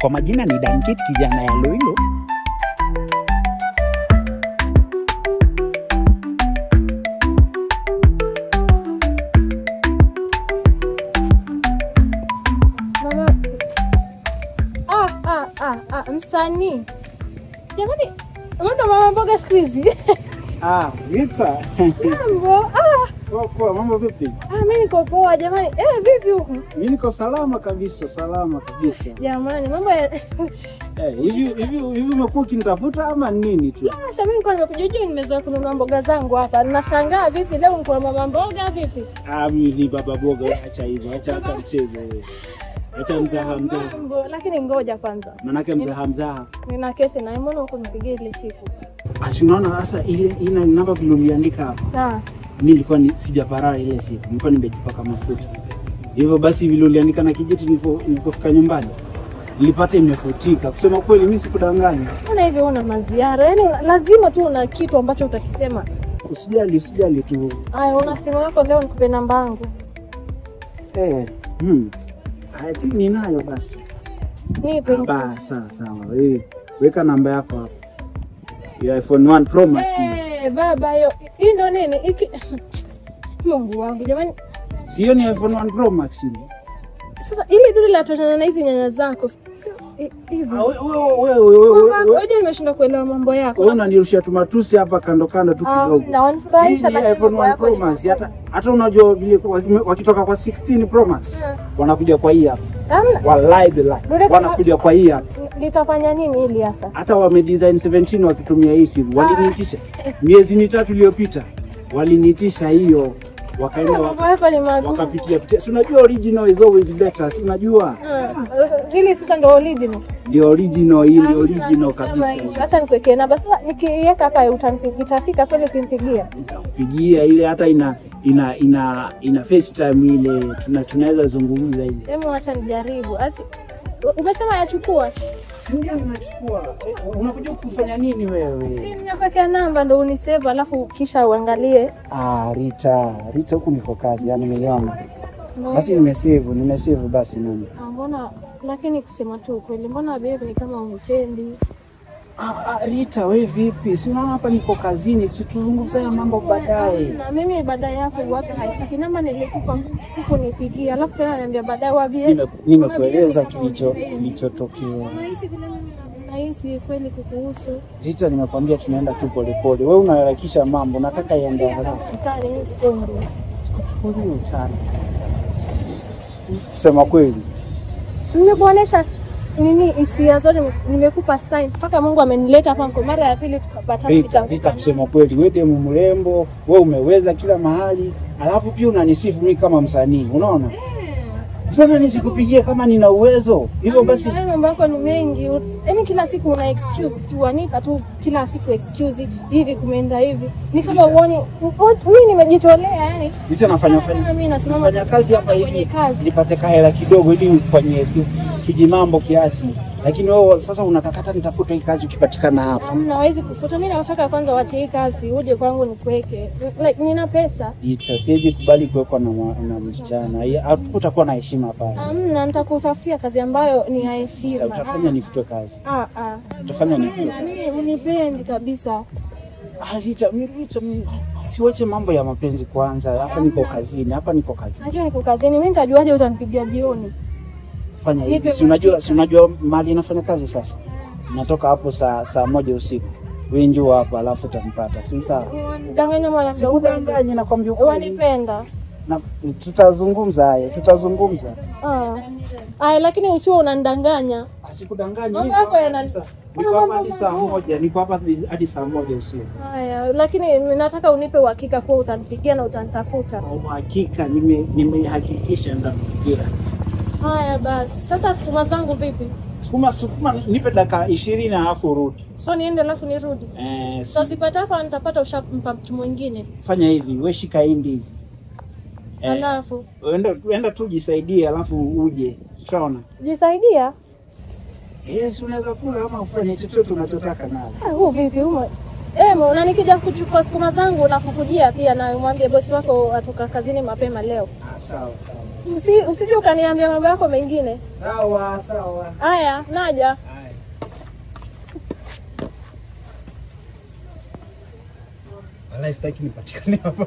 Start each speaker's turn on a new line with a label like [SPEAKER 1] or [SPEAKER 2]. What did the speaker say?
[SPEAKER 1] Kwa majina ni Dankit kijana ya Loilo.
[SPEAKER 2] Msanii. Jamani, mbona mama mboga siku hizi?
[SPEAKER 1] Rita.
[SPEAKER 2] Mambo.
[SPEAKER 1] Poa, mambo vipi?
[SPEAKER 2] Mimi niko poa jamani. Vipi huko?
[SPEAKER 1] Mimi niko salama kabisa,
[SPEAKER 2] Jamani, mambo ya
[SPEAKER 1] hivi umekuwa ukinitafuta ama nini tu?
[SPEAKER 2] Mimi nilikuwa nimekuja nimezoea kununua mboga zangu hapa. Ninashangaa vipi leo niko mama mboga vipi?
[SPEAKER 1] Mimi ni baba boga, acha hizo, acha mchezo wewe. Acha mzaha.
[SPEAKER 2] Lakini ngoja kwanza.
[SPEAKER 1] Manake mzaha.
[SPEAKER 2] Nina kesi na mbona uko nipigie ile siku?
[SPEAKER 1] Unaona sasa ile ina namba vile uliandika hapa. Mimi nilikuwa sijaparara ile siku. Nilikuwa nimejipaka mafuta. Hivyo basi vile uliandika na kijiti nilipofika nyumbani nilipata imefutika. Kusema kweli mimi sikudanganya.
[SPEAKER 2] Mbona hivi una maziara? Yaani lazima tu una kitu ambacho utakisema.
[SPEAKER 1] Usijali tu.
[SPEAKER 2] Una simu yako leo nikupe namba yangu.
[SPEAKER 1] I think ninayo basi.
[SPEAKER 2] Nipe.
[SPEAKER 1] Sawa. Weka namba yako hapo. Ya iPhone 1 Pro Max.
[SPEAKER 2] Baba hiyo ndo nini? Mungu wangu jamani.
[SPEAKER 1] Sio ni iPhone 1 Pro Max ni.
[SPEAKER 2] Sasa ile dudu la toshana na hizi nyanya zako. Hivi. Wewe nimeshindwa kuelewa mambo yako.
[SPEAKER 1] Wewe unanirushia tumatusi hapa kando tu kidogo.
[SPEAKER 2] Na wanifurahisha
[SPEAKER 1] na iPhone 1 Pro Max hata unajua vile wakitoka kwa 16 Pro Max wanakuja kwa hii hapa. Wallahi billah. Wanakuja kwa hii hapa.
[SPEAKER 2] Litafanya nini ili hasa?
[SPEAKER 1] Hata wame design 17 wakitumia hii simu. Waliniitisha miezi mitatu iliyopita. Waliniitisha hiyo. Wakaenda wakapitia. Si unajua original is always better, si unajua?
[SPEAKER 2] Hili sasa ndio original.
[SPEAKER 1] Ndio original hii, original kabisa.
[SPEAKER 2] Acha nikuwekee namba. Sasa nikiweka hapa utafika kweli ukimpigia?
[SPEAKER 1] Nitakupigia ile hata ina FaceTime ile tunaweza zungumza ile.
[SPEAKER 2] Hebu acha nijaribu. Umesema yachukua?
[SPEAKER 1] Si ndio unachukua. Unakuja kufanya nini wewe?
[SPEAKER 2] Si nimepokea namba ndo unisave alafu kisha uangalie.
[SPEAKER 1] Rita huko niko kazi, yani nimeiona. Basi nimesave basi nani.
[SPEAKER 2] Mbona lakini kusema tu kweli mbona baby ni kama unipendi?
[SPEAKER 1] Rita wewe vipi? Si unaona hapa niko kazini, si tuzungumzie mambo baadaye.
[SPEAKER 2] Na mimi baadaye yako waka haifiki. Namba nilikupa huko nipigie. Alafu tena niambia baadaye wabie.
[SPEAKER 1] Nimekueleza kilichotokea.
[SPEAKER 2] Nahisi kweli kukuhusu.
[SPEAKER 1] Rita nimekwambia tunaenda tu polepole. Wewe unaharakisha mambo, nataka iende haraka.
[SPEAKER 2] Utani mimi sipendi.
[SPEAKER 1] Sikuchukulia utani. Sema kweli.
[SPEAKER 2] Nimekuonesha nini hisia zote nimekupa signs mpaka Mungu amenileta hapa kwa mara ya pili tukapata
[SPEAKER 1] Rita kusema kweli wewe demu mrembo, wewe umeweza kila mahali, alafu pia unanisifu mimi kama msanii, unaona? Mbona nisikupigie kama nina uwezo? Hivyo basi
[SPEAKER 2] mambo yako ni mengi. Yaani kila siku una excuse tu, wanipa tu kila siku excuse hivi kumeenda hivi. Ni kama uone mimi nimejitolea yani.
[SPEAKER 1] Rita nafanya
[SPEAKER 2] mimi nasimama
[SPEAKER 1] kazi hapa hivi. Nipate kahela kidogo ili nifanye tujimambo kiasi. Lakini wewe sasa unataka nitafute hii kazi ukipatikana hapa.
[SPEAKER 2] Hawezi kufuta. Mimi nataka kwanza uache hii kazi uje kwangu nikuweke. Like nina pesa.
[SPEAKER 1] Siwezi kubali kuwekwa na msichana. Hakutakuwa na heshima pale.
[SPEAKER 2] Nitakutafutia kazi ambayo ni ya heshima.
[SPEAKER 1] Utafanya nifutwe kazi. Utafanya nifutwe kazi.
[SPEAKER 2] Mimi unipendi kabisa.
[SPEAKER 1] Rita, siwache mambo ya mapenzi kwanza. Hapa niko kazini.
[SPEAKER 2] Najua niko kazini. Mimi nitajuaje utanipigia jioni?
[SPEAKER 1] Fanya hivi. Si unajua mali nafanya kazi sasa. Natoka hapo saa 1 usiku. Wewe njoo hapa alafu utanipata. Si sawa?
[SPEAKER 2] Danganya mwana.
[SPEAKER 1] Sikudanganya nakwambia ukweli.
[SPEAKER 2] Wanipenda.
[SPEAKER 1] Na tutazungumza.
[SPEAKER 2] Lakini usiwe unanidanganya.
[SPEAKER 1] Sikudanganya
[SPEAKER 2] hivi.
[SPEAKER 1] Niko hapa hadi saa 1 usiku.
[SPEAKER 2] Lakini nataka unipe uhakika kuwa utanipigia na utanitafuta.
[SPEAKER 1] Uhakika nimehakikisha nitakupigia.
[SPEAKER 2] Basi. Sasa sukuma zangu vipi?
[SPEAKER 1] Sukuma nipe dakika 20 alafu urudi.
[SPEAKER 2] So niende alafu nirudi. Sipata hapa nitapata ushampa mtu mwingine.
[SPEAKER 1] Fanya hivi, wewe shika hii ndizi.
[SPEAKER 2] Alafu
[SPEAKER 1] enda tu jisaidie alafu uje. Unaona?
[SPEAKER 2] Jisaidia?
[SPEAKER 1] Yes, unaweza kula ama ufanye chochote unachotaka nayo.
[SPEAKER 2] Huu vipi humo? Na nikija kuchukua sukuma zangu na kukujia pia na umwambie bosi wako atoka kazini mapema leo.
[SPEAKER 1] Sawa.
[SPEAKER 2] Usije ukaniambia mambo yako mengine.
[SPEAKER 1] Sawa, sawa.
[SPEAKER 2] Haya, naja.
[SPEAKER 1] Wala sitaki nipatikane hapa.